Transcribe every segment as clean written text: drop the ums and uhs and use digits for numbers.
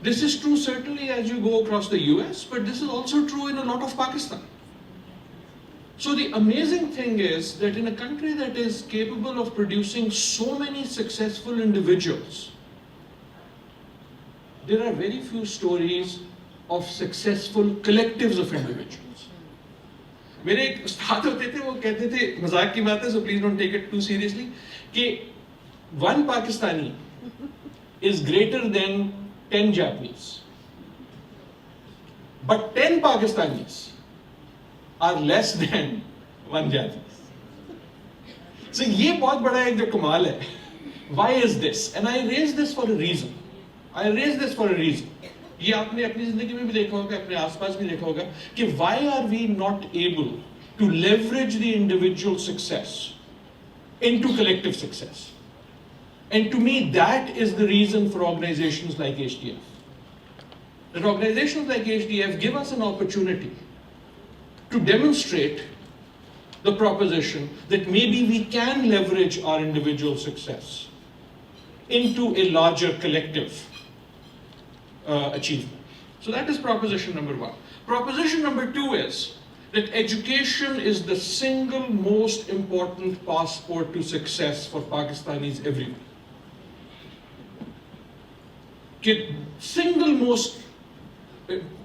This is true certainly as you go across the US, but this is also true in a lot of Pakistan. So the amazing thing is that in a country that is capable of producing so many successful individuals, there are very few stories of successful collectives of individuals. मेरे एक उस्ताद होते थे, वो कहते थे, मजाक की बात है, so please don't take it too seriously, कि one Pakistani is greater than 10 Japanese. But 10 Pakistanis are less than 1 Japanese. So ये बहुत बड़ा एक जो कमाल है. Why is this? And I raise this for a reason. ये आपने अपनी जिंदगी में भी देखा होगा, अपने आसपास भी देखा होगा कि why are we not able to leverage the individual success into collective success? And to me, that is the reason for organizations like HDF. That organizations like HDF give us an opportunity to demonstrate the proposition that maybe we can leverage our individual success into a larger collective achievement. So that is proposition number one. Proposition number two is that education is the single most important passport to success for Pakistanis everywhere. Single most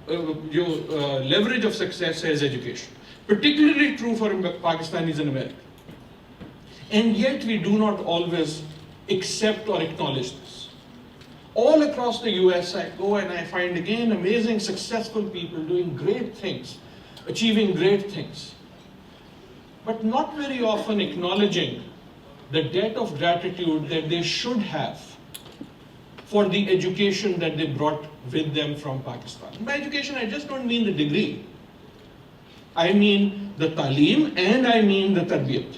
leverage of success is education. Particularly true for Pakistanis in America. And yet we do not always accept or acknowledge this. All across the US I go and I find again amazing successful people doing great things, achieving great things, but not very often acknowledging the debt of gratitude that they should have for the education that they brought with them from Pakistan. By education, I just don't mean the degree. I mean the talim and I mean the tarbiyat.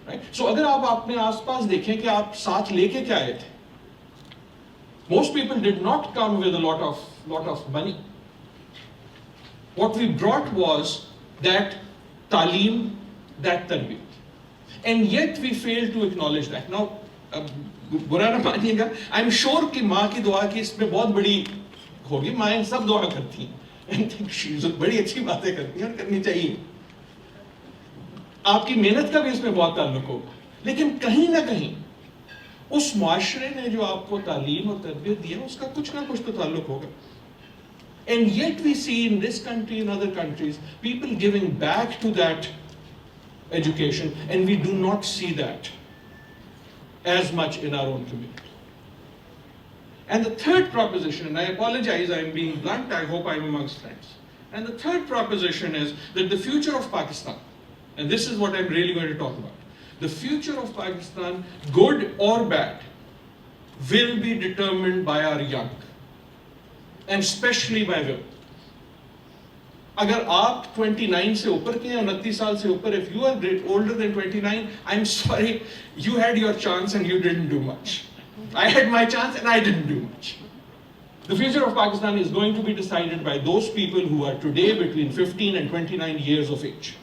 Right? So अगर आप अपने आसपास देखें कि आप साथ लेके क्या आए थे? Most people did not come with a lot of money. What we brought was that talim, that tarbiyat. And yet we fail to acknowledge that. Now, बुरा ना मानिएगा, I'm sure कि माँ की दुआ की इसमें बहुत बड़ी होगी, माएँ सब दुआ करती हैं, बड़ी अच्छी बातें करती हैं और करनी चाहिए. आपकी मेहनत का भी इसमें बहुत ताल्लुक होगा, लेकिन कहीं ना कहीं उस माशरे ने जो आपको तालीम और तरबियत दी है उसका कुछ ना कुछ तो ताल्लुक होगा. And yet we see in this country and other countries people giving back to that education, and we do not see that as much in our own community. And the third proposition, and I apologize, I'm being blunt, I hope I'm amongst friends. And the third proposition is that the future of Pakistan, and this is what I'm really going to talk about, the future of Pakistan, good or bad, will be determined by our young, and especially by women. अगर आप 29 से ऊपर के हैं, 29 साल से ऊपर, if you are older than 29, I'm sorry, you had your chance and you didn't do much. I had my chance and I didn't do much. The future of Pakistan is going to be decided by those people who are today between 15 and 29 years of age.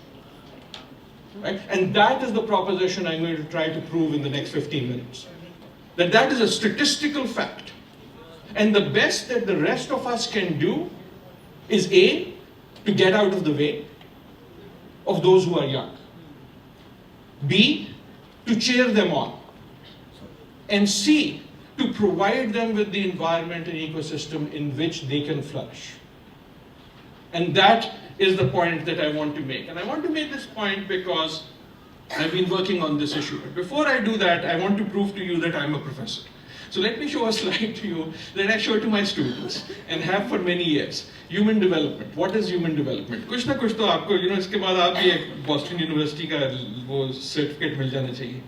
Right? And that is the proposition I'm going to try to prove in the next 15 minutes. That is a statistical fact. And the best that the rest of us can do is A, to get out of the way of those who are young. B, to cheer them on. And C, to provide them with the environment and ecosystem in which they can flourish. And that is the point that I want to make. And I want to make this point because I've been working on this issue. But before I do that, I want to prove to you that I'm a professor. So let me show a slide to you that I show to my students and have for many years. Human development. What is human development? कुछ ना कुछ तो आपको, इसके बाद आप भी एक Boston University का वो certificate मिल जाना चाहिए.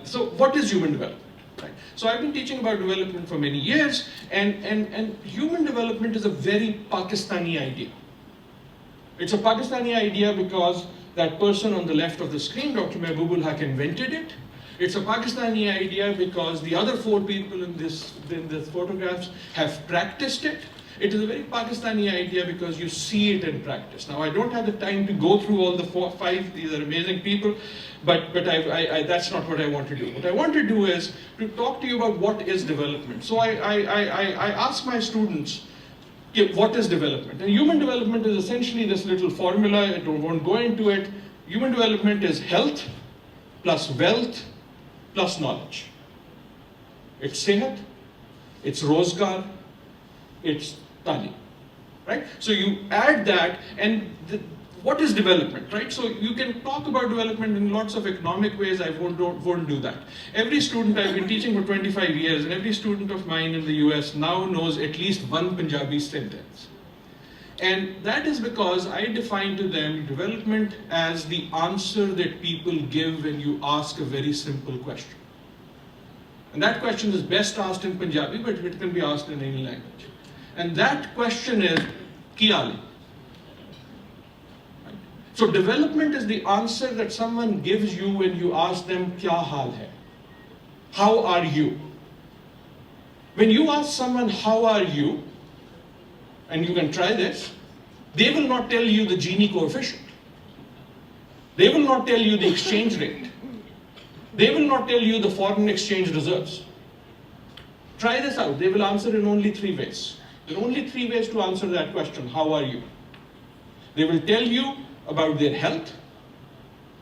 So what is human development? Right. So I've been teaching about development for many years, and human development is a very Pakistani idea. It's a Pakistani idea because that person on the left of the screen, Dr. Mehbubul Haq, invented it. It's a Pakistani idea because the other 4 people in this photographs have practiced it. It is a very Pakistani idea because you see it in practice. Now, I don't have the time to go through all the 5. These are amazing people, but that's not what I want to do. What I want to do is to talk to you about what is development. So I ask my students, what is development? And human development is essentially this little formula. I won't go into it. Human development is health plus wealth plus knowledge. It's sehat, it's rozgar, it's talim, right? So you add that, and what is development, right? So you can talk about development in lots of economic ways. I won't do that. Every student, I've been teaching for 25 years, and every student of mine in the US now knows at least one Punjabi sentence. And that is because I define to them development as the answer that people give when you ask a very simple question. And that question is best asked in Punjabi, but it can be asked in any language. And that question is, ki haal hai? So development is the answer that someone gives you when you ask them, kya haal hai? How are you? When you ask someone, how are you? And you can try this, they will not tell you the Gini coefficient. They will not tell you the exchange rate. They will not tell you the foreign exchange reserves. Try this out. They will answer in only 3 ways. There are only 3 ways to answer that question, how are you? They will tell you about their health.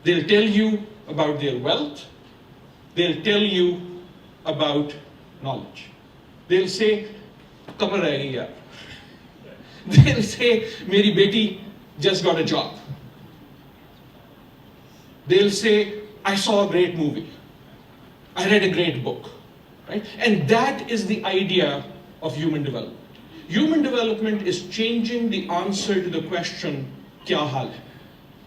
They'll tell you about their wealth. They'll tell you about knowledge. They'll say, "Kamar rahi yaar." They'll say, "Meri beti just got a job." They'll say, "I saw a great movie. I read a great book." Right? And that is the idea of human development. Human development is changing the answer to the question, kya haal hai?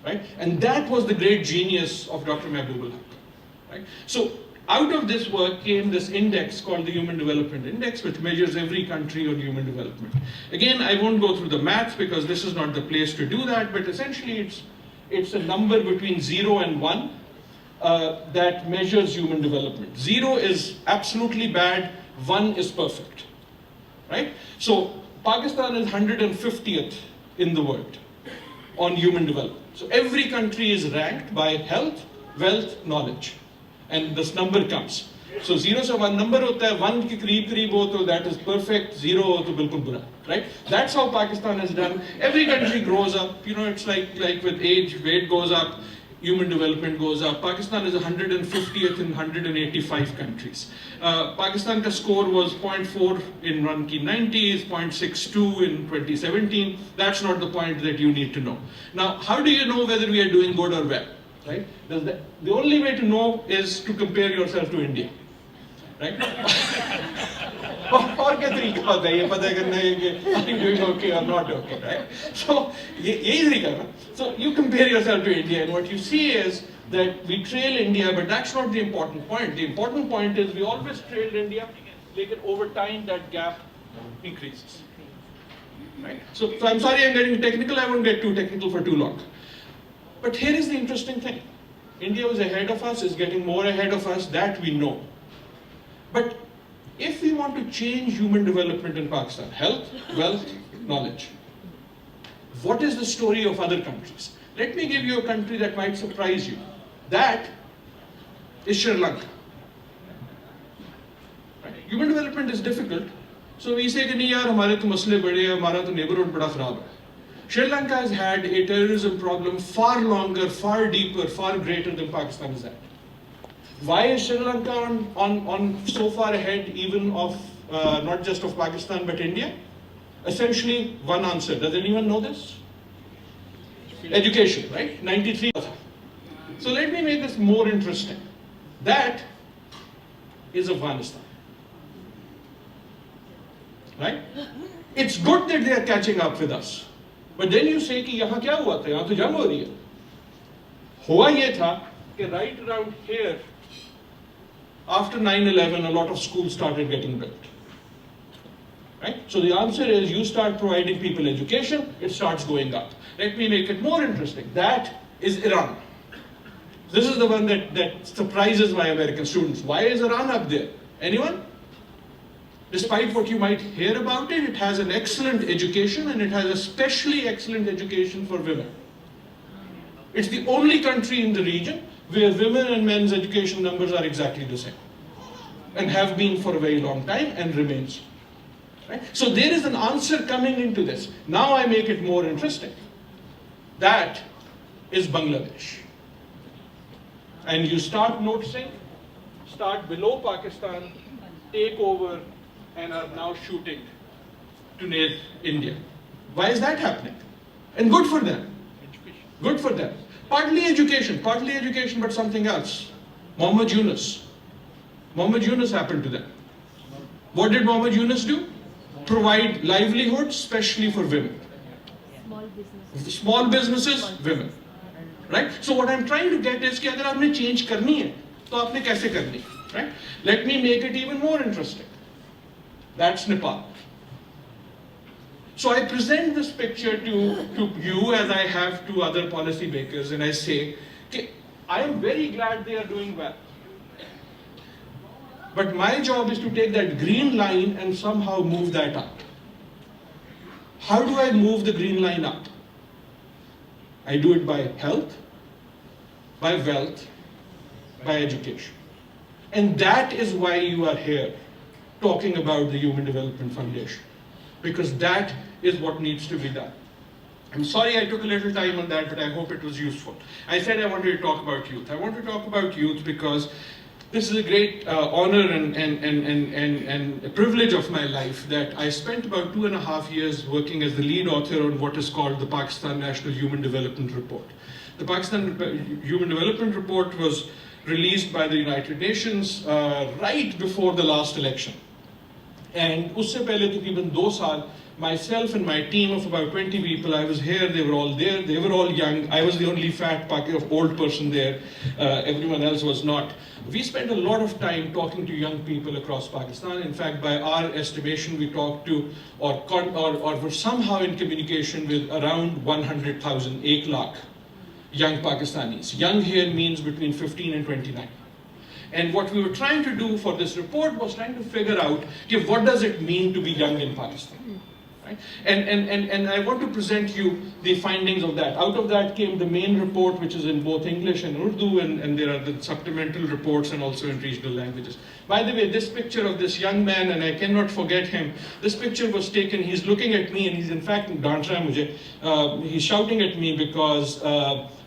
Right? And that was the great genius of Dr. Mehboob al-Haq. Right? So out of this work came this index called the Human Development Index, which measures every country on human development. Again, I won't go through the math because this is not the place to do that, but essentially it's a number between 0 and 1 that measures human development. 0 is absolutely bad, 1 is perfect. Right? So Pakistan is 150th in the world on human development. So every country is ranked by health, wealth, knowledge. And this number comes. So 0 se 1 number hota hai, 1 ke kareeb ho to that is perfect, 0 ho to bilkul bura. Right? That's how Pakistan has done. Every country grows up. You know, it's like with age, weight goes up, human development goes up. Pakistan is 150th in 185 countries. Pakistan ka score was 0.4 in 1990s, 0.62 in 2017. That's not the point that you need to know. Now, how do you know whether we are doing good or well? Right? The only way to know is to compare yourself to India. Right? और क्या तरीका होता है ये पता करना है कि are you doing okay or not okay, right? So यही तरीका है ना. So you compare yourself to India, and what you see is that we trail India, but that's not the important point. The important point is we always trailed India, लेकिन over time that gap increases. Right? So I'm sorry I'm getting technical. I won't get too technical for too long. But here is the interesting thing. India was ahead of us, is getting more ahead of us, that we know. But if we want to change human development in Pakistan, health, wealth, knowledge, what is the story of other countries? Let me give you a country that might surprise you. That is Sri Lanka. Right? Human development is difficult. So we say, कि नहीं यार हमारे तो मसले बड़े हैं, हमारा तो neighborhood बड़ा खराब है. Sri Lanka has had a terrorism problem far longer, far deeper, far greater than Pakistan has had. Why is Sri Lanka on so far ahead even of, not just of Pakistan but India? Essentially one answer. Does anyone know this? Education, right? 93. So let me make this more interesting. That is Afghanistan. Right? It's good that they are catching up with us. But then you say कि यहाँ क्या हुआ था? यहाँ तो जंग हो रही है. हुआ ये था कि right around here, after 9/11, a lot of schools started getting built. Right? So the answer is you start providing people education, it starts going up. Let me make it more interesting. That is Iran. This is the one that surprises my American students. Why is Iran up there? Anyone? Despite what you might hear about it, it has an excellent education, and it has especially excellent education for women. It's the only country in the region where women and men's education numbers are exactly the same, and have been for a very long time and remains. Right? So there is an answer coming into this. Now I make it more interesting. That is Bangladesh. And you start noticing, start below Pakistan, take over, and are now shooting to near India. Why is that happening? And good for them. Good for them. Partly education, but something else. Muhammad Yunus. Muhammad Yunus happened to them. What did Muhammad Yunus do? Provide livelihood, especially for women. Small businesses, women. Right? So what I'm trying to get is कि अगर आपने change करनी है, तो आपने कैसे करनी है? Right? Let me make it even more interesting. That's Nepal. So I present this picture to you as I have to other policy makers, and I say, okay, I am very glad they are doing well. But my job is to take that green line and somehow move that up. How do I move the green line up? I do it by health, by wealth, by education. And that is why you are here talking about the Human Development Foundation. Because that is what needs to be done. I'm sorry I took a little time on that, but I hope it was useful. I said I wanted to talk about youth. I want to talk about youth because this is a great honor and a privilege of my life that I spent about 2.5 years working as the lead author on what is called the Pakistan National Human Development Report. The Pakistan Human Development Report was released by the United Nations right before the last election. And usse pehle takriban 2 saal, myself and my team of about 20 people, I was here, they were all there, they were all young. I was the only fat old person there. Everyone else was not. We spent a lot of time talking to young people across Pakistan. In fact, by our estimation, we talked to or were somehow in communication with around 100,000, 1 lakh young Pakistanis. Young here means between 15 and 29. And what we were trying to do for this report was trying to figure out, okay, what does it mean to be young in Pakistan? Right? And I want to present you the findings of that. Out of that came the main report, which is in both English and Urdu, and there are the supplemental reports and also in regional languages. By the way, this picture of this young man, and I cannot forget him, this picture was taken, he's looking at me, and he's in fact, he's shouting at me because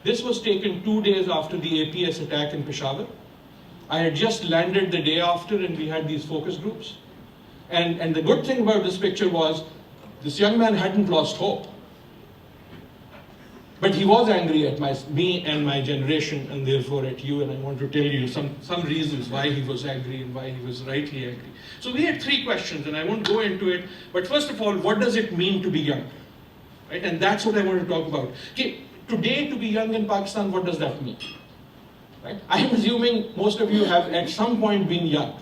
this was taken 2 days after the APS attack in Peshawar. I had just landed the day after, and we had these focus groups. And the good thing about this picture was, this young man hadn't lost hope. But he was angry at me and my generation, and therefore at you, and I want to tell you some reasons why he was angry and why he was rightly angry. So we had 3 questions, and I won't go into it, but first of all, what does it mean to be young? Right? And that's what I want to talk about. Okay, today to be young in Pakistan, what does that mean? Right? I'm assuming most of you have at some point been young.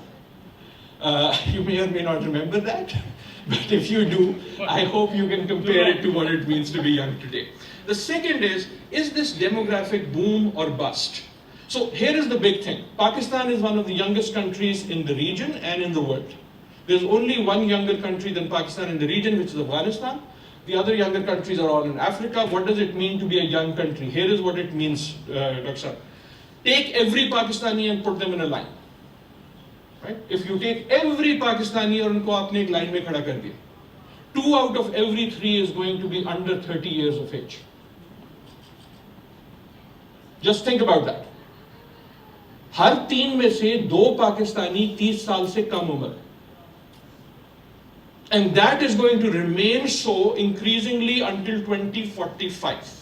You may or may not remember that, but if you do, I hope you can compare it to what it means to be young today. The second is this demographic boom or bust? So here is the big thing. Pakistan is one of the youngest countries in the region and in the world. There's only one younger country than Pakistan in the region, which is Afghanistan. The other younger countries are all in Africa. What does it mean to be a young country? Here is what it means, Dr. Sir. Take every Pakistani and put them in a line. Right? If you take every Pakistani and unko aapne ek line mein khada kar diya, 2 out of every 3 is going to be under 30 years of age. Just think about that. हर 3 में से 2 पाकिस्तानी 30 साल से कम उम्र. And that is going to remain so increasingly until 2045.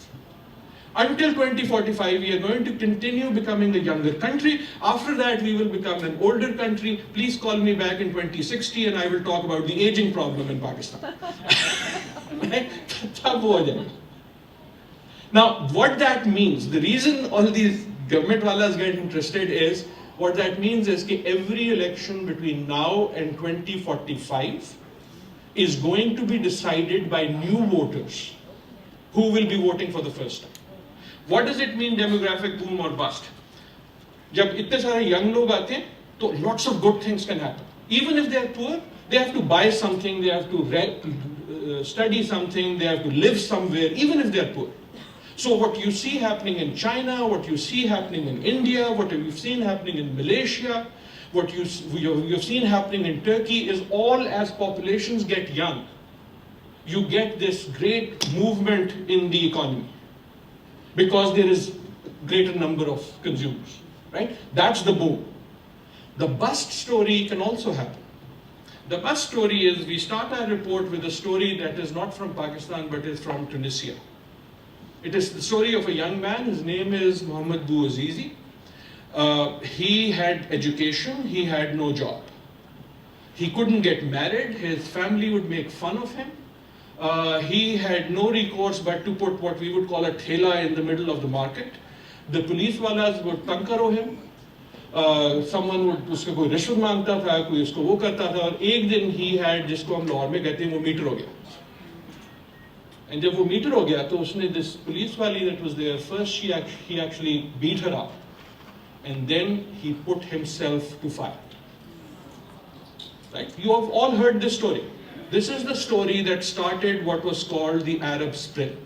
Until 2045, we are going to continue becoming a younger country. After that, we will become an older country. Please call me back in 2060 and I will talk about the aging problem in Pakistan. Now, what that means, the reason all these government wallahs get interested is, what that means is that every election between now and 2045 is going to be decided by new voters who will be voting for the first time. What does it mean, demographic boom or bust? जब इतने सारे young लोग आते हैं, तो lots of good things can happen. Even if they are poor, they have to buy something, they have to study something, they have to live somewhere, even if they are poor. So what you see happening in China, what you see happening in India, what you've seen happening in Malaysia, what you've seen happening in Turkey is all as populations get young, you get this great movement in the economy because there is greater number of consumers, right? That's the boom. The bust story can also happen. The bust story is we start our report with a story that is not from Pakistan but is from Tunisia. It is the story of a young man. His name is Mohammed Bouazizi. He had education, he had no job. He couldn't get married, his family would make fun of him. He had no recourse but to put what we would call a thela in the middle of the market. The police walas would tankaro him. Someone would उसको कोई रिश्वत मांगता था, कोई उसको वो करता था, और एक दिन he had जिसको हम लाहौर में कहते हैं वो मीटर हो गया. And जब वो मीटर हो गया तो उसने this police wali that was there first he actually beat her up, and then he put himself to fire. Right? You have all heard this story. This is the story that started what was called the Arab Spring.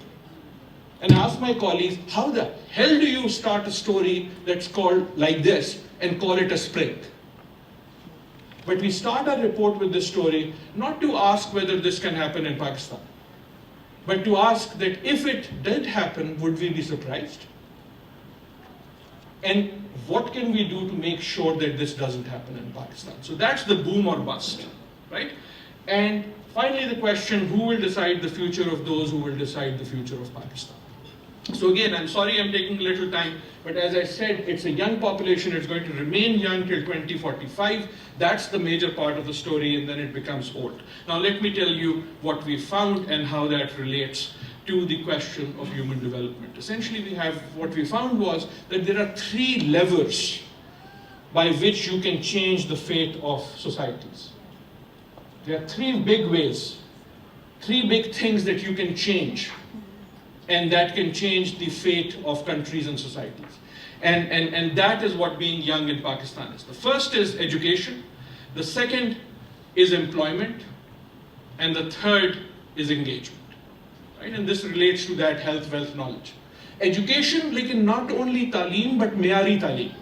And I asked my colleagues, how the hell do you start a story that's called like this and call it a spring? But we start our report with this story not to ask whether this can happen in Pakistan, but to ask that if it did happen, would we be surprised? And what can we do to make sure that this doesn't happen in Pakistan? So that's the boom or bust, right? And finally the question, who will decide the future of those who will decide the future of Pakistan? So again, I'm sorry I'm taking a little time, but as I said, it's a young population, it's going to remain young till 2045. That's the major part of the story, and then it becomes old. Now let me tell you what we found and how that relates to the question of human development. Essentially, what we found was that there are three levers by which you can change the fate of societies. There are three big ways, three big things that you can change, and that can change the fate of countries and societies. And that is what being young in Pakistan is. The first is education, the second is employment, and the third is engagement. Right? And this relates to that health, wealth, knowledge. Education, like not only talim, but meyari talim.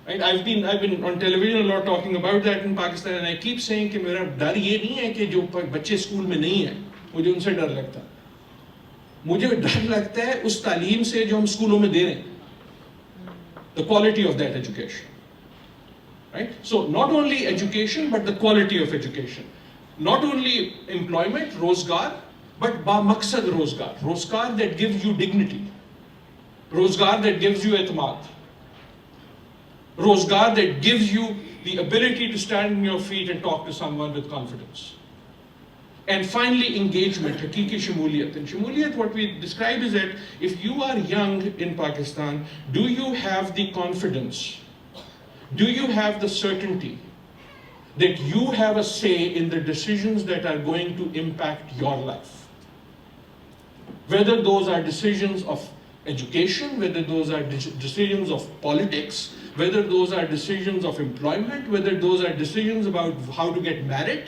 Right? I've been on television a lot talking about that in Pakistan, and I keep saying कि मेरा डर ये नहीं है कि जो बच्चे school में नहीं हैं, मुझे उनसे डर लगता है. मुझे डर लगता है उस तालीम से जो हम स्कूलों में दे रहे हैं. The quality of that education. Right? So not only education, but the quality of education. Not only employment, rozgar, but ba maqsad rozgar. Rozgar that gives you dignity. Rozgar that gives you e'timad. Rozgar that gives you the ability to stand on your feet and talk to someone with confidence. And finally, engagement, hakiki shumuliyat. And shumuliyat, what we describe is that if you are young in Pakistan, do you have the confidence, do you have the certainty that you have a say in the decisions that are going to impact your life? Whether those are decisions of education, whether those are decisions of politics, whether those are decisions of employment, whether those are decisions about how to get married,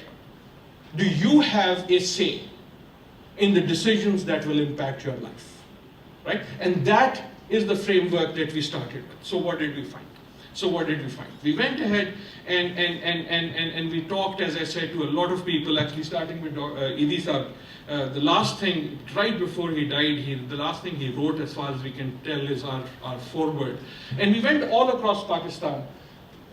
do you have a say in the decisions that will impact your life, right? And that is the framework that we started with. So what did we find? We went ahead and we talked, as I said, to a lot of people, actually starting with Idi Sahab. The last thing, right before he died, the last thing he wrote, as far as we can tell, is our foreword. And we went all across Pakistan,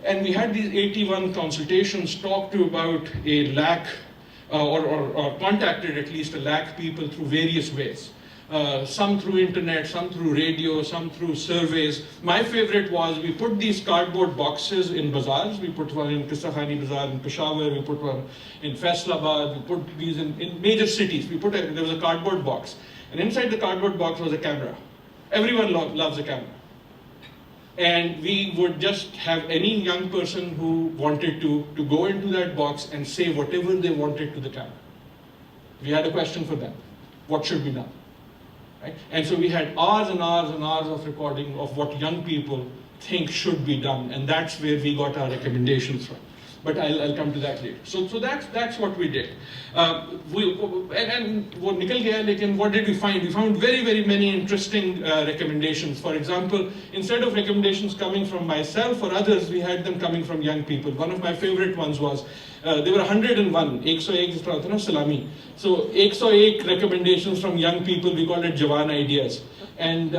and we had these 81 consultations, talked to about a lakh, or contacted at least a lakh people through various ways. Some through internet, some through radio, some through surveys. My favorite was we put these cardboard boxes in bazaars. We put one in Qissa Khani Bazaar in Peshawar, we put one in Faisalabad, we put these in major cities. There was a cardboard box. And inside the cardboard box was a camera. Everyone loves a camera. And we would just have any young person who wanted to go into that box and say whatever they wanted to the camera. We had a question for them. What should be done? Right? And so we had hours and hours and hours of recording of what young people think should be done, and that's where we got our recommendations from. But I'll come to that later. So that's what we did. And what nikal gaya, lekin what did we find? We found very many interesting recommendations. For example, instead of recommendations coming from myself or others, we had them coming from young people. One of my favorite ones was there were 101, 101 जिस तरह होता है ना salami. So 101 recommendations from young people. We called it Jawan ideas. And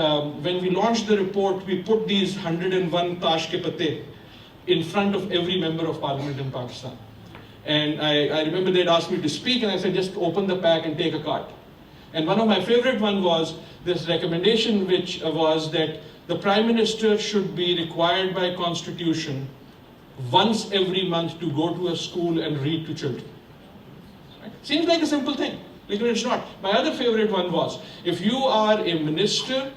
when we launched the report, we put these 101 tash ke patte in front of every member of parliament in Pakistan. And I remember they'd asked me to speak, and I said, just open the pack and take a card. And one of my favorite one was this recommendation, which was that the Prime Minister should be required by Constitution once every month to go to a school and read to children. Right? Seems like a simple thing, but it's not. My other favorite one was, if you are a minister,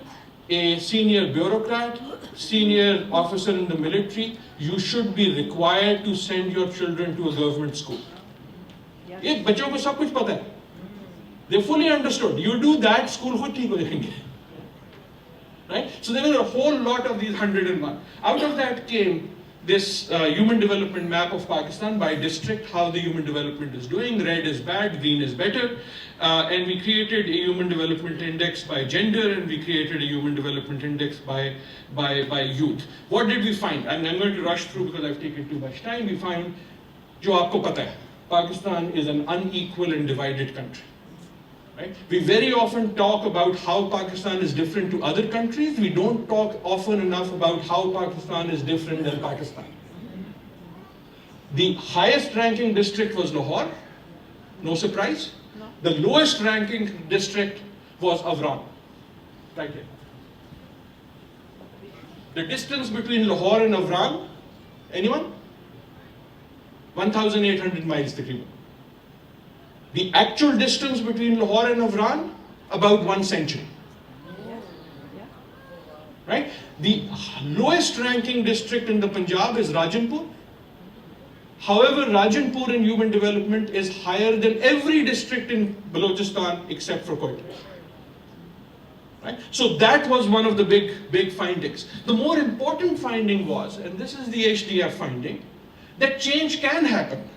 a senior bureaucrat, senior officer in the military, you should be required to send your children to a government school. Ye bachon ko sab kuch pata hai. They fully understood. You do that, school khud theek ho jayenge. Right? So there were a whole lot of these 101. Out of that came this human development map of Pakistan by district, how the human development is doing. Red is bad, green is better. And we created a human development index by gender, and we created a human development index by youth. What did we find? And I'm going to rush through because I've taken too much time. We find, jo aapko pata hai, Pakistan is an unequal and divided country. Right? We very often talk about how Pakistan is different to other countries. We don't talk often enough about how Pakistan is different than Pakistan. The highest ranking district was Lahore. No surprise. No. The lowest ranking district was Avran. Right here. The distance between Lahore and Avran, anyone? 1,800 miles takriban. The actual distance between Lahore and Avran, about 1 century. Right? The lowest ranking district in the Punjab is Rajanpur. However, Rajanpur in human development is higher than every district in Balochistan except for Quetta. Right? So that was one of the big findings. The more important finding was, and this is the HDF finding, that change can happen.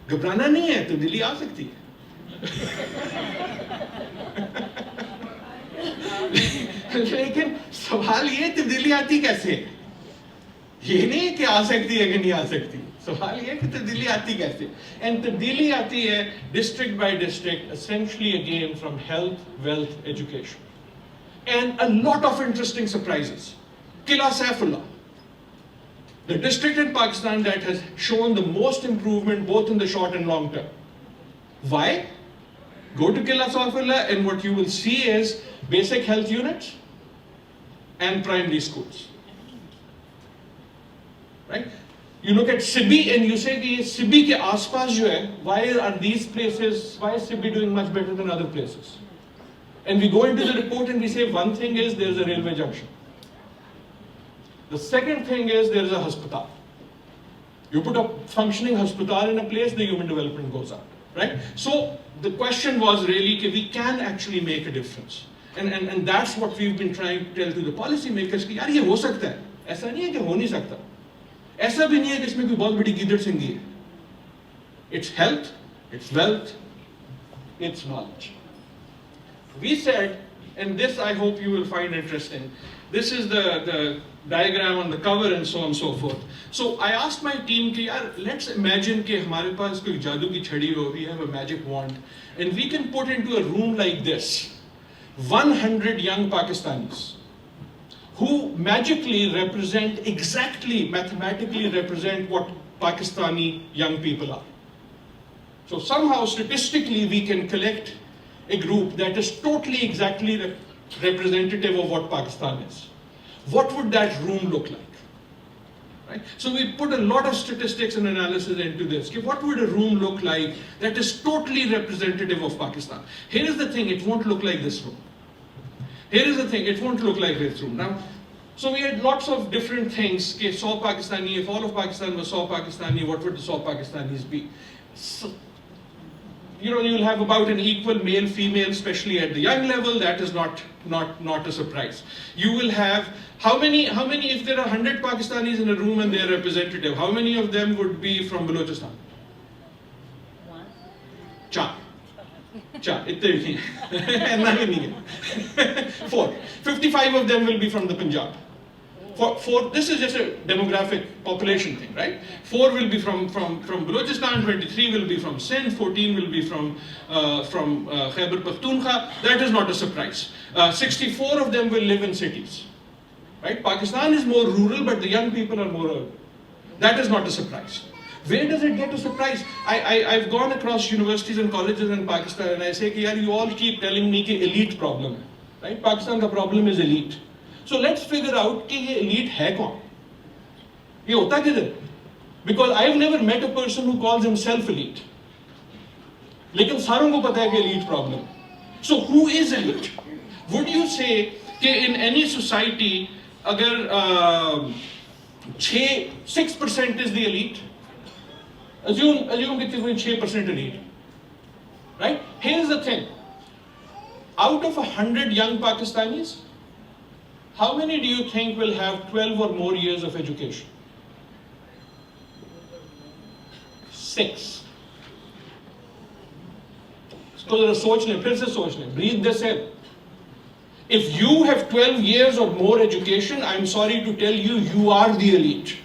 घबराना नहीं है, तब्दीली आ सकती है. लेकिन सवाल ये तब्दीली आती कैसे है? ये नहीं कि आ सकती है कि नहीं आ सकती. सवाल ये कि तब्दीली आती कैसे? And तब्दीली आती है district by district, essentially again from health, wealth, education. And a lot of interesting surprises. Qila Saifullah, the district in Pakistan that has shown the most improvement both in the short and long term. Why? Go to Qila Saifullah and what you will see is basic health units and primary schools. Right? You look at Sibi and you say कि Sibi के आसपास जो है, why are these places, why is Sibi doing much better than other places? And we go into the report and we say one thing is there is a railway junction. The second thing is there is a hospital. You put a functioning hospital in a place, the human development goes up. Right? So the question was really that we can actually make a difference. And that's what we've been trying to tell to the policy makers कि यार ये हो सकता है. ऐसा नहीं है कि हो नहीं सकता. ऐसा भी नहीं है कि इसमें कोई बहुत बड़ी गिदड़ सिंगी है. It's health, it's wealth, it's knowledge. We said, and this I hope you will find interesting, this is the diagram on the cover and so on and so forth. So I asked my team, कि यार, let's imagine कि हमारे पास कोई जादू की छड़ी हो, we have a magic wand, and we can put into a room like this 100 young Pakistanis who magically represent, exactly, mathematically represent what Pakistani young people are. So somehow, statistically, we can collect a group that is totally exactly representative of what Pakistan is. What would that room look like? Right? So we put a lot of statistics and analysis into this. What would a room look like that is totally representative of Pakistan? Here is the thing, it won't look like this room. Here is the thing, it won't look like this room. Now, so we had lots of different things. Okay, 100 Pakistani, if all of Pakistan was 100 Pakistani, what would the 100 Pakistanis be? So, you'll have about an equal male-female, especially at the young level. That is not a surprise. You will have, how many, if there are 100 Pakistanis in a room and they are representative, how many of them would be from Balochistan? Char. Four. 55 of them will be from the Punjab. Four, this is just a demographic population thing, right? 4 will be from Balochistan, 23 will be from Sindh, 14 will be from Khyber Pakhtunkhwa. That is not a surprise. 64 of them will live in cities, right? Pakistan is more rural, but the young people are more urban. That is not a surprise. Where does it get a surprise? I've gone across universities and colleges in Pakistan and I say, you all keep telling me कि elite problem है, right? Pakistan का problem is elite. So let's figure out कि ये elite है कौन? ये होता किधर? Because I've never met a person who calls himself elite. लेकिन सारों को पता है कि elite problem. So who is elite? Would you say कि in any society अगर 6% is the elite? Assume that there is 6% elite, right? Here's the thing. Out of 100 young Pakistanis, how many do you think will have 12 or more years of education? 6. Breathe this in. If you have 12 years or more education, I'm sorry to tell you, you are the elite.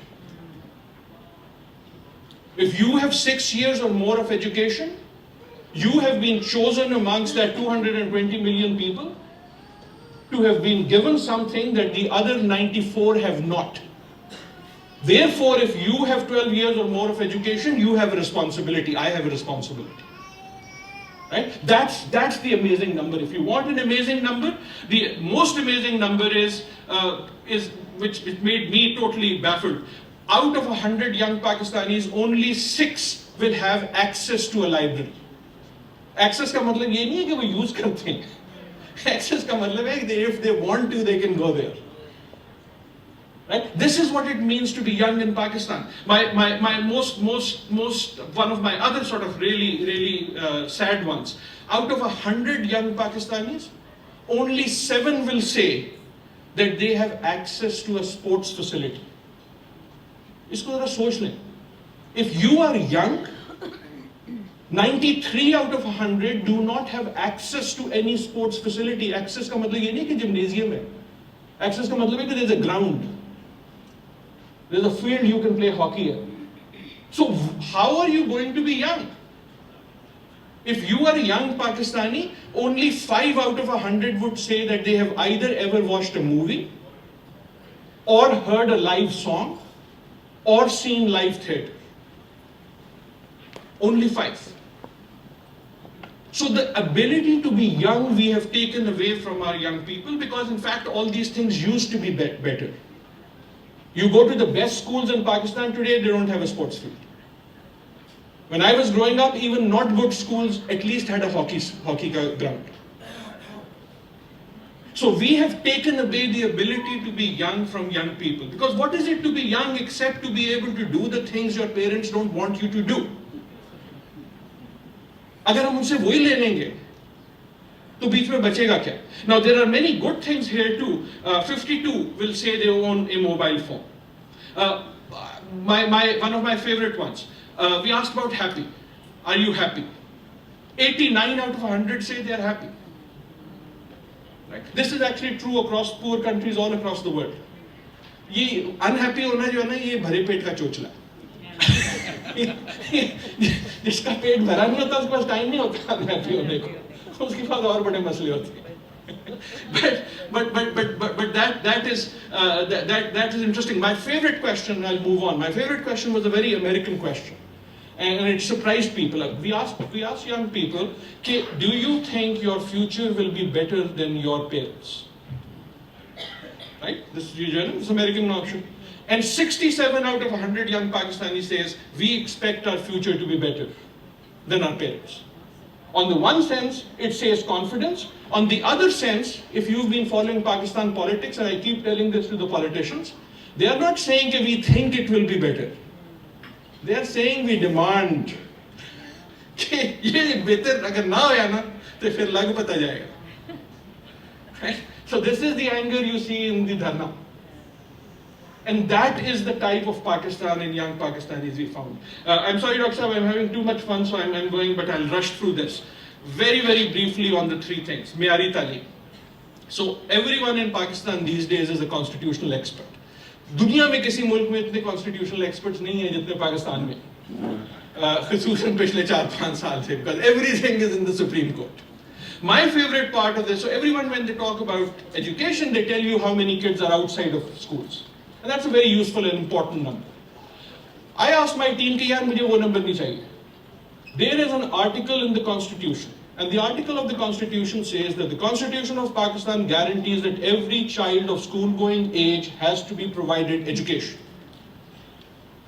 If you have 6 years or more of education, you have been chosen amongst that 220 million people to have been given something that the other 94 have not. Therefore, if you have 12 years or more of education, you have a responsibility. I have a responsibility. Right? That's the amazing number. If you want an amazing number, the most amazing number is which made me totally baffled. Out of 100 young Pakistanis, only 6 will have access to a library. Access का मतलब ये नहीं है कि वो use करते हैं. Access का मतलब है कि if they want to, they can go there. Right? This is what it means to be young in Pakistan. My most one of my other sort of really sad ones. Out of 100 young Pakistanis, only 7 will say that they have access to a sports facility. इसको जरा सोच लें. If you are young, 93 out of 100 do not have access to any sports facility. Access का मतलब ये नहीं कि gymnasium है. Access का मतलब है कि there's a ground. There's a field you can play hockey in. So how are you going to be young? If you are a young Pakistani, only 5 out of 100 would say that they have either ever watched a movie, or heard a live song, or seen live theatre. Only 5. So the ability to be young we have taken away from our young people, because in fact all these things used to be better. You go to the best schools in Pakistan today, they don't have a sports field. When I was growing up, even not good schools at least had a hockey ground. So we have taken away the ability to be young from young people. Because what is it to be young except to be able to do the things your parents don't want you to do? अगर हम उनसे वही ले लेंगे, तो बीच में बचेगा क्या? Now there are many good things here too. 52 will say they own a mobile phone. One of my favorite ones. We asked about happy. Are you happy? 89 out of 100 say they are happy. Right? This is actually true across poor countries all across the world. ये unhappy होना जो है ना, ये भरे पेट का चोचला. जिसका पेट भरा नहीं होता, उसके पास टाइम नहीं होता unhappy होने को. उसके पास और बड़े मसले होते हैं. But that is interesting. My favorite question, I'll move on. My favorite question was a very American question, and it surprised people. We asked young people, do you think your future will be better than your parents? Right? This is American option. And 67 out of 100 young Pakistanis says, we expect our future to be better than our parents. On the one sense, it says confidence. On the other sense, if you've been following Pakistan politics, and I keep telling this to the politicians, they are not saying that we think it will be better. They are saying we demand. कि ये बेहतर अगर ना होया ना तो फिर लग पता जाएगा. Right? So this is the anger you see in the dharna. And that is the type of Pakistan and young Pakistanis we found. I'm sorry, Dr. Sahab, I'm having too much fun, so I'm going, but I'll rush through this. Very, very briefly on the three things. Miyari Talim. So everyone in Pakistan these days is a constitutional expert. दुनिया में किसी मुल्क में इतने constitutional experts नहीं हैं जितने पाकिस्तान में. ख़ुसूसन पिछले 4-5 साल से, because everything is in the Supreme Court. My favorite part of this, so everyone when they talk about education, they tell you how many kids are outside of schools. And that's a very useful and important number. I asked my team कि यार मुझे वो number नहीं चाहिए. There is an article in the Constitution, and the article of the Constitution says that the Constitution of Pakistan guarantees that every child of school-going age has to be provided education.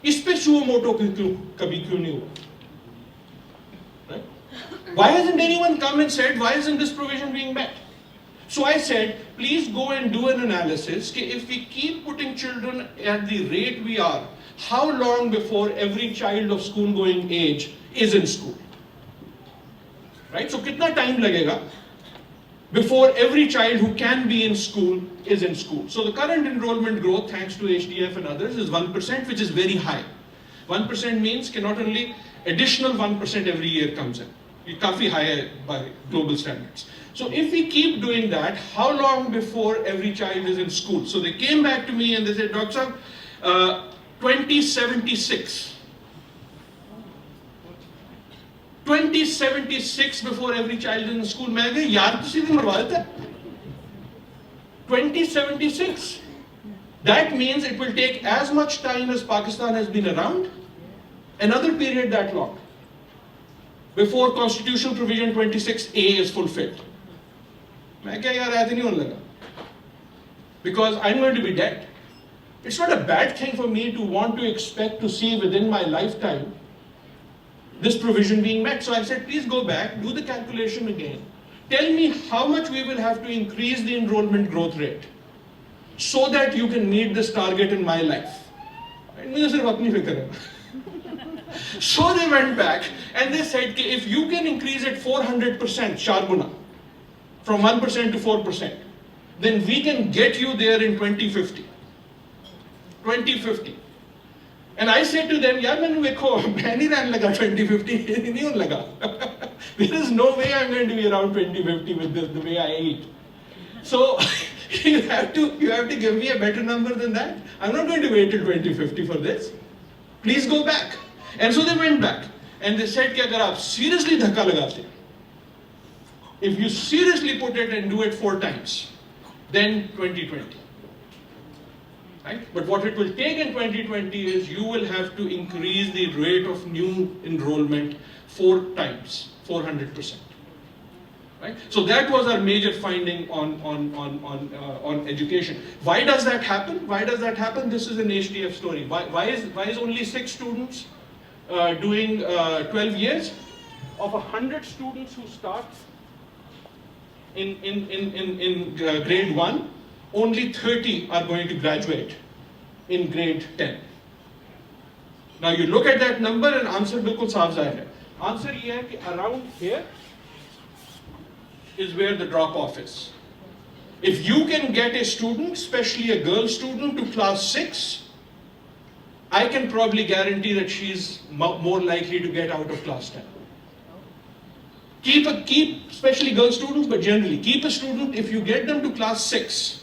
इस पे suo moto कभी क्यों नहीं हुआ? Right? Why hasn't anyone come and said, why isn't this provision being met? So I said, please go and do an analysis. If we keep putting children at the rate we are, how long before every child of school-going age is in school? Right? So, kitna time lagega before every child who can be in school is in school? So, the current enrollment growth, thanks to HDF and others, is 1%, which is very high. 1% means that not only additional 1% every year comes in. It's काफी high by global standards. So if we keep doing that, how long before every child is in school? So they came back to me and they said, Dr. Sahab, 2076. 2076 before every child is in school. मैं कहा यार तुसी भी मरवा देता. 2076. That means it will take as much time as Pakistan has been around, another period that long, before Constitutional Provision 26A is fulfilled. मैं क्या यार ऐसे नहीं होने लगा. Because I'm going to be dead. It's not a bad thing for me to want to expect to see within my lifetime this provision being met. So I said, please go back, do the calculation again. Tell me how much we will have to increase the enrollment growth rate so that you can meet this target in my life. मुझे सिर्फ अपनी फिक्र है. So they went back and they said, if you can increase it 400%, Sharbuna, from 1% to 4%, then we can get you there in 2050. 2050. And I said to them, yaar mainu dekho, main nahi rehne laga 2050, nahi hone laga. There is no way I'm going to be around 2050 with this, the way I eat. So you have to give me a better number than that. I'm not going to wait till 2050 for this. Please go back. And so they went back and they said कि अगर आप seriously धक्का लगाते, if you seriously put it and do it 4 times, then 2020. Right? But what it will take in 2020 is you will have to increase the rate of new enrollment 4 times, 400%. Right? So that was our major finding on education. Why does that happen? Why does that happen? This is an HDF story. Why is only 6 students doing 12 years? Of 100 students who start in grade 1, only 30 are going to graduate in grade 10. Now you look at that number and answer bilkul saaf zahir hai. Answer ye hai ki around here is where the drop off is. If you can get a student, especially a girl student, to class 6, I can probably guarantee that she's more likely to get out of class 10. Keep especially girl students, but generally keep a student. If you get them to class 6,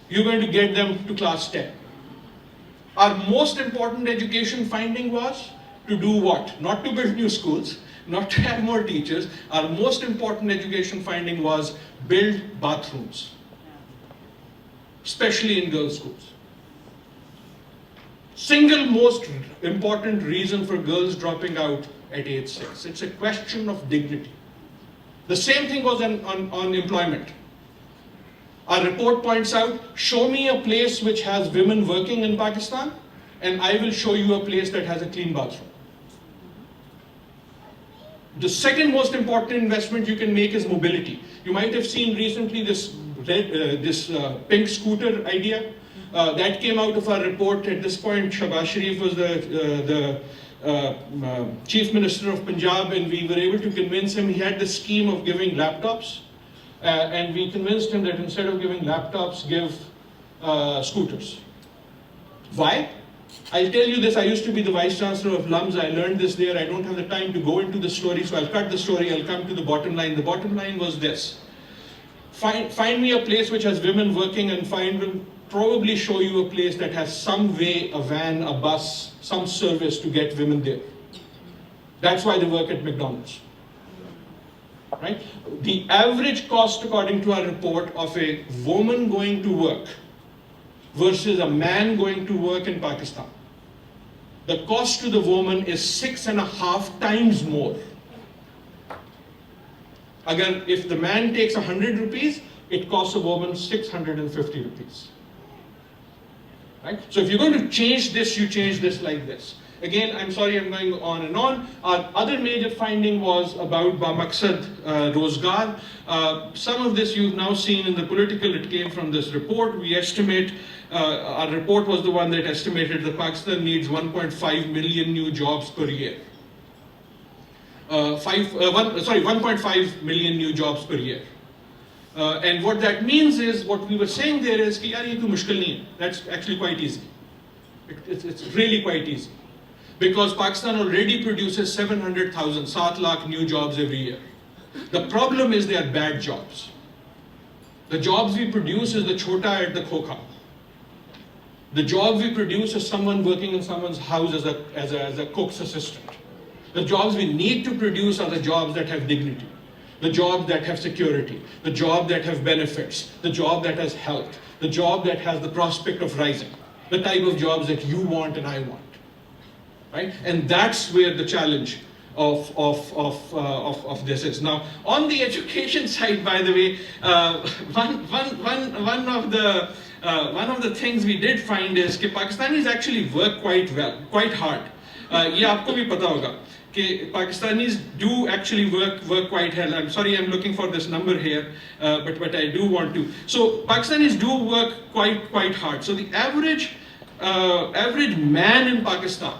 you're going to get them to class 10. Our most important education finding was to do what? Not to build new schools, not to have more teachers. Our most important education finding was build bathrooms, especially in girls' schools. Single most important reason for girls dropping out at age 6. It's a question of dignity. The same thing was on employment. Our report points out, show me a place which has women working in Pakistan, and I will show you a place that has a clean bathroom. The second most important investment you can make is mobility. You might have seen recently this pink scooter idea that came out of our report. At this point, Shahbaz Sharif was the Chief Minister of Punjab, and we were able to convince him. He had this scheme of giving laptops, and we convinced him that instead of giving laptops, give scooters. Why? I'll tell you this, I used to be the Vice Chancellor of LUMS, I learned this there, I don't have the time to go into the story, so I'll cut the story, I'll come to the bottom line. The bottom line was this. Find me a place which has women working, and will probably show you a place that has some way, a van, a bus, some service to get women there. That's why they work at McDonald's. Right? The average cost, according to our report, of a woman going to work versus a man going to work in Pakistan, the cost to the woman is 6.5 times more. Again, if the man takes 100 rupees, it costs a woman 650 rupees. Right? So if you're going to change this, you change this like this. Again, I'm sorry I'm going on and on. Our other major finding was about Bamaksad Rozgar. Some of this you've now seen in the political, it came from this report. We estimate, our report was the one that estimated that Pakistan needs 1.5 million new jobs per year. 1.5 million new jobs per year. And what that means is, what we were saying there is, ki yaar ye koi mushkil nahi hai. That's actually quite easy. It's really quite easy. Because Pakistan already produces 700,000, 7 lakh new jobs every year. The problem is they are bad jobs. The jobs we produce is the chota at the khokha. The job we produce is someone working in someone's house as a cook's assistant. The jobs we need to produce are the jobs that have dignity, the jobs that have security, the job that have benefits, the job that has health, the job that has the prospect of rising, the type of jobs that you want and I want. Right? And that's where the challenge of this is. Now, on the education side, by the way, one of the things we did find is that Pakistanis actually work quite well, quite hard. ये आपको भी पता होगा कि Pakistanis do actually work quite hard. I'm sorry, I'm looking for this number here, but I do want to. So Pakistanis do work quite hard. So the average man in Pakistan.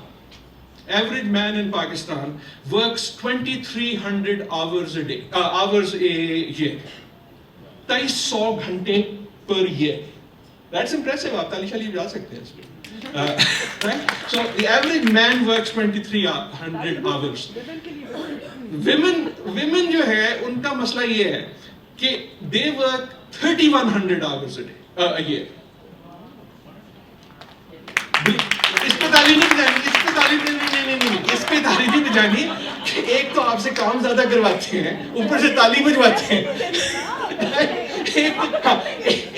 Average man in Pakistan works 2,300 hours a year. 2,200 घंटे per year. That's impressive. आप ताली शाली बजा सकते हैं इसमें. Right? So the average man works 2,300 hours. Women जो है उनका मसला ये है कि they work 3,100 hours a year. इस पे ताली नहीं बजानी, इस पे ताली नहीं बजानी कि एक तो आपसे काम ज्यादा करवाते हैं, ऊपर से ताली बजवाते हैं.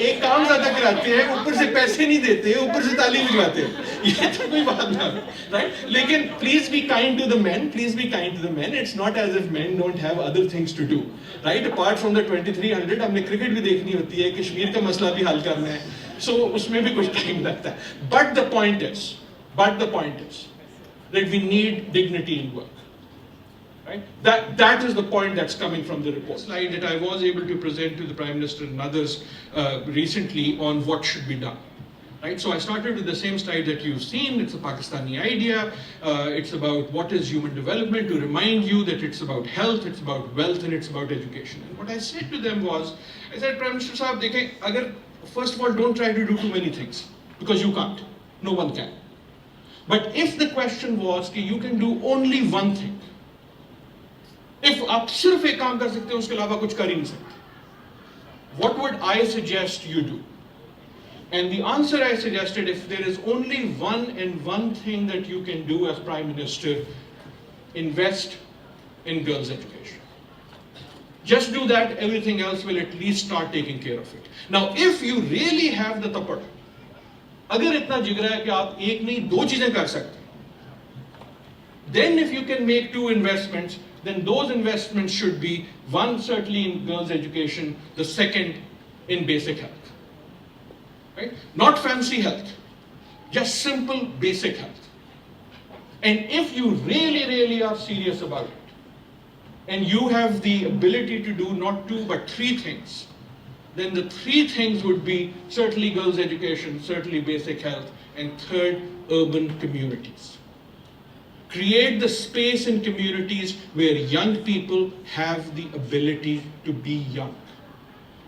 एक काम ज्यादा कराते हैं, ऊपर से पैसे नहीं देते, ऊपर से ताली बजवाते हैं. ये तो कोई बात ना, right? लेकिन please be kind to the men. Please be kind to the men. It's not as if men don't have other things to do, right? Apart from the 2,300, हमने क्रिकेट भी देखनी होती है, कश्मीर का मसला भी हल करना है. So उसमें भी कुछ टाइम लगता है. But the point is that we need dignity in work. Right? That is the point that's coming from the report. Slide that I was able to present to the Prime Minister and others recently on what should be done. Right? So I started with the same slide that you've seen. It's a Pakistani idea. It's about what is human development, to remind you that it's about health, it's about wealth, and it's about education. And what I said to them was, I said, Prime Minister Sahab, first of all, don't try to do too many things, because you can't. No one can. But if the question was that you can do only one thing, if आप सिर्फ एक काम कर सकते हो, उसके अलावा कुछ कर ही नहीं सकते, what would I suggest you do? And the answer I suggested, if there is only one thing that you can do as Prime Minister, invest in girls' education. Just do that, everything else will at least start taking care of it. Now, if you really have the tapad, अगर इतना जिगरा है कि आप एक नहीं दो चीजें कर सकते, then if you can make 2 investments, then those investments should be, one certainly in girls' education, the second in basic health. Right? Not fancy health, just simple basic health. And if you really are serious about it, and you have the ability to do not 2 but 3 things, then the 3 things would be certainly girls' education, certainly basic health, and third, urban communities. Create the space in communities where young people have the ability to be young.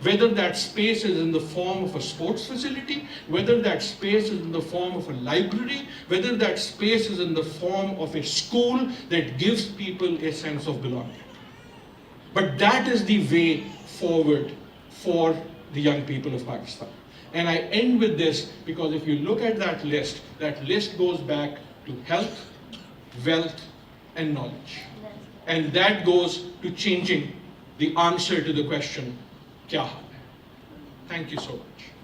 Whether that space is in the form of a sports facility, whether that space is in the form of a library, whether that space is in the form of a school that gives people a sense of belonging. But that is the way forward for the young people of Pakistan. And I end with this because if you look at that list goes back to health, wealth, and knowledge. And that goes to changing the answer to the question, kya hai? Thank you so much.